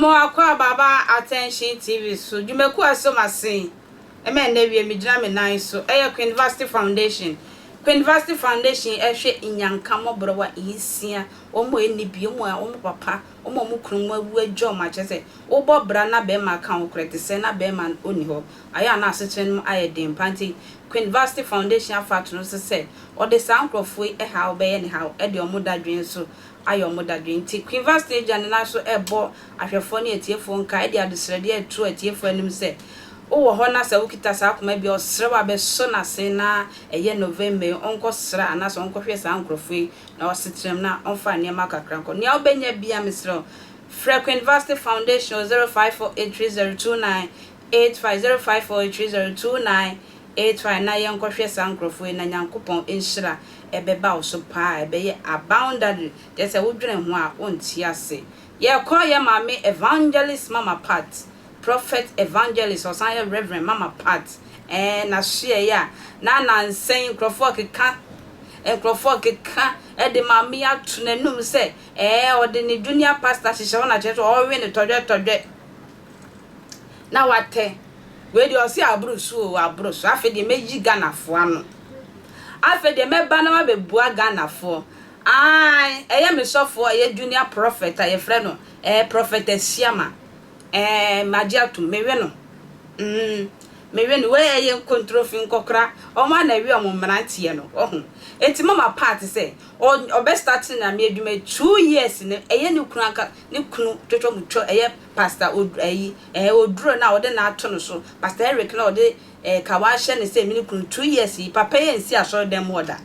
Omo akwa baba attention TV so jumeku aso masin e me na wie me gina me nan so e Queen University Foundation ehwe inyanka mobro wa ihisia omo enibi omo papa omo mukrum awu adwo ma chese obo bra na be ma kan okrete se na be man oni ho aya na asetren aye dem panti Queen University Foundation afatu no se o de sankrofo e ha obe ne ha e de omo dadwen so ayo modadwe nti Queen University jane na so ebo ahwefo ne etiefo nka e de adesrede etu etiefo anim se wo ho na se wukita sa akoma bi osrewa be so na se na eye November onko sra na so onko hwe sa ankrofo na osetrem na onfa ne makakra nko ne obenya bia misro Queen University Foundation 0548302985 0548302985 na ye nko hwe sa ankrofo na nyankopon enhira ebeba oso pa ebeye abounded just a wudwene ho a onti ase ye call ye mama evangelist mama Pat prophet evangelist or sign reverend mama Pat na share ya na nansen crofo keka crofo keka e de mama ya tunanum se o de ni junior pastor hihye na church o we ni todwe na wate we de o si abrusu afe de meji Ghana fo ano afe de meba na mabebua Ghana fo ai eye me sofo eye junior prophet aye frɛ no prophet Asiama magia to mewe no we eye control nkokra o ma na wi o mmrantie no ohun enti mama Pat say o be starting na me adwuma 2 years ne eye ne kunu aka ne kunu twetwo mutwo eye pastor oduro na o de na ato no so pastor Eric na o de kawashe ne say me kunu 2 years papa ye nsi aso dem order.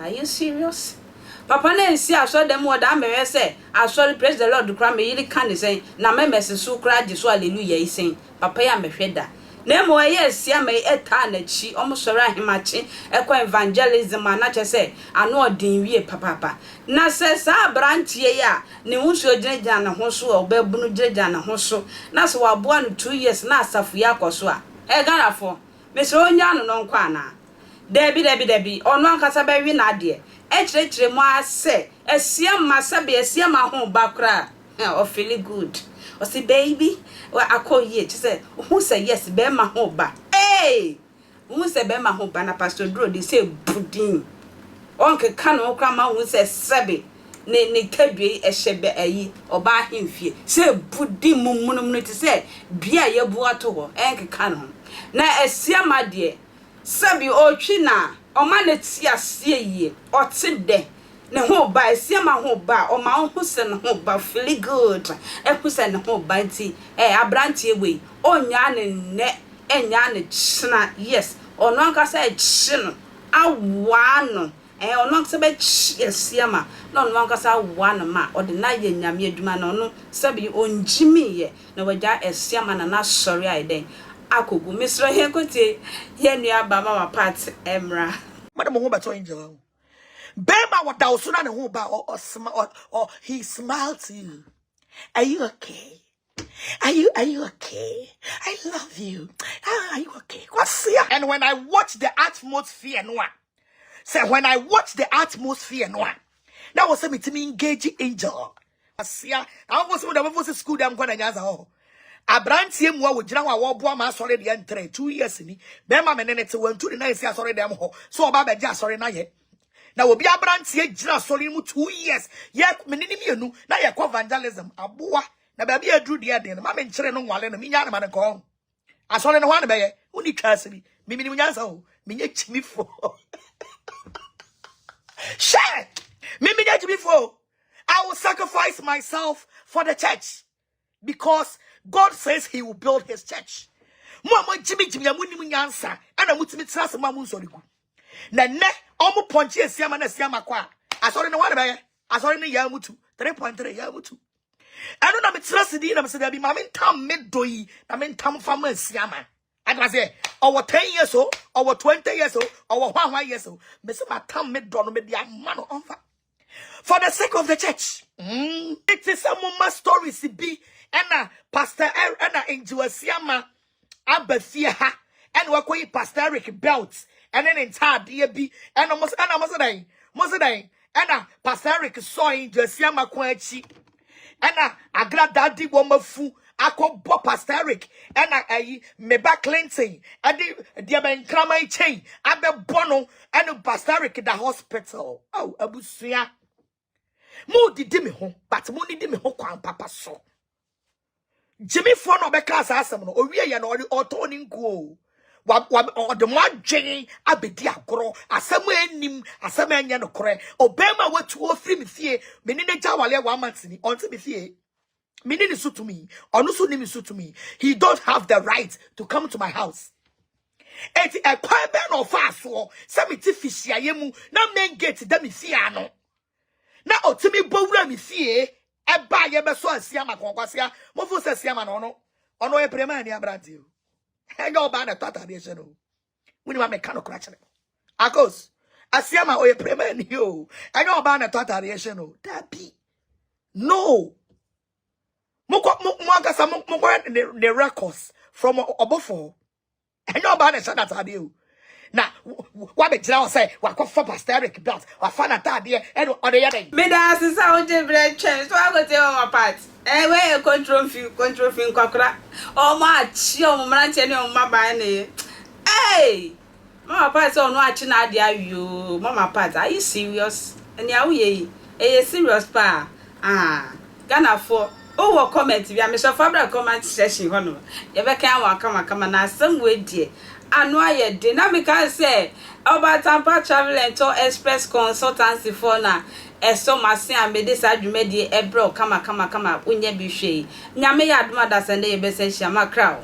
Are you serious? Papa na nsi aso dem order me say aso praise the Lord kra me yiri kan say na me mesesu kra je so hallelujah isen papa ya mehwe da na mo ye Asiama eta na chi omo soro ahemachi ekwa evangelism na che say ano odin wie papa na se sa branchie ya ne hunso gyina na ho so obabunu gyina na ho so na so waboa no 2 years na asafu ya koso a Ghana fo mesro onya no no nkwa na debi ono ankasa ba wi na de ekirekire mo ase Asiama sabe Asiama ho bakra o feel good o say baby akoye say who say yes be ma ho ba who say be ma ho ba na pastor Dro dey say budin onke kan o kra ma who say sebe ne tadwe ehye ayi oba ahemfie say budin mummunum no ti say bia ye bu ato ho enke kan ho na Asiama de sebe o twi na o ma na ti ase yie o ti de ne ho ba Asiama ho ba o ma ho se ne ho ba feel good se ne ho ba nti abrantie we onya ne enya ne china yes ono anka say chino awa no ono anka be Asiama no ono anka say awa no ma o de na ye nyame adwuma no no sabi onjimi ye na waja Asiama na sorry ai den akogu misro he kote ye nua ba mama Pat emra madam ho ba to angel Bema what thou soon and who or he smiled to you. Are you okay? Are you okay? I love you. Are you okay? What's here? And when I watch the atmosphere when I watch the atmosphere that was a me to me engaging angel. I was when I was to school them going to answer. Abrantie mu wo gina wa boa ma asore de entre 2 years ni bema menene te 1 2 9 asore dem ho so oba ba ja asore na ye na obi abrantie gina sori mu 2 years ye menini mienu na ye ko evangelism aboa na ba bia dru de den ma me nkire no nwale no minya na ma ne ko asori no ho na be ye uni twase bi mimini munyansa ho minya chimifo share minya chimifo I will sacrifice myself for the church because God says he will build his church. Mama Jimmy ya muni munyansa ana mutimi trase mamu nsorigu na ne omo ponche Asiama na Asiama kwa asori no wane baye asori ne ya mutu 3.3 ya mutu anu na me trase di na me se da bi ma me ntam medoyi na me ntam fama Asiama adwa say over 10 years old over 20 years old over 1 years old me se ma tam medo no me dia ma no onfa for the sake of the church. It is a mama story to be and Pastor and Angel Asiama Abafia and Wakoyi Pastor Eric Belt and then entire DB and almost and Mosaday and Pastor Eric saw Angel Asiama Kwachi ena Agradaa di woma fu akọ bo Pastor Eric ena Meba Clinton de ben kramai chain abe bono ena Pastor Eric da hospital. Oh abusua mo didi me ho but mo nidi me ho kwan papa so Jimmy for no be class asem no owie ye no oto ni nkuo wa the one jing abedi agoro asem enim asem anya no kore obema watu ofri me fie me ne ja wale 1 month ni onti me fie me ne su to me onu so ni me su to me he don't have the right to come to my house eti e kwa be no fa so se me ti fisia ye mu na main gate da me fie ano na otimi bowura me fie eba ye be so Asiama konkwasia mo fo se Asiama no ono e prema ni abrante o enga oba na tata de se no woni ma me ka no kra kire akos Asiama o e prema ni o enga oba na tata de se no dabi no mo agasa mo the records from obofo enga oba na tata de o na wa be tira o say wa ko fa Pastor Eric belt wa fa na tade e no ode ye den me da sisa o je bre chen so I go tell my part we control film kwakra o ma chi o mra che ne o ma ba ne hey mama part so no achi na ade ayo mama part are you serious and ya we ye serious pa Ghana for oh wo comment bi a me so fabra comment section ho no ye be kan wa kama na asem we die anu aye de na me kan say oba tampa travel and tour express consultancy for na eso mase amede sa dwumadi ebro kama onye bi hwe nyame ya adoma da sende ye be se hia makra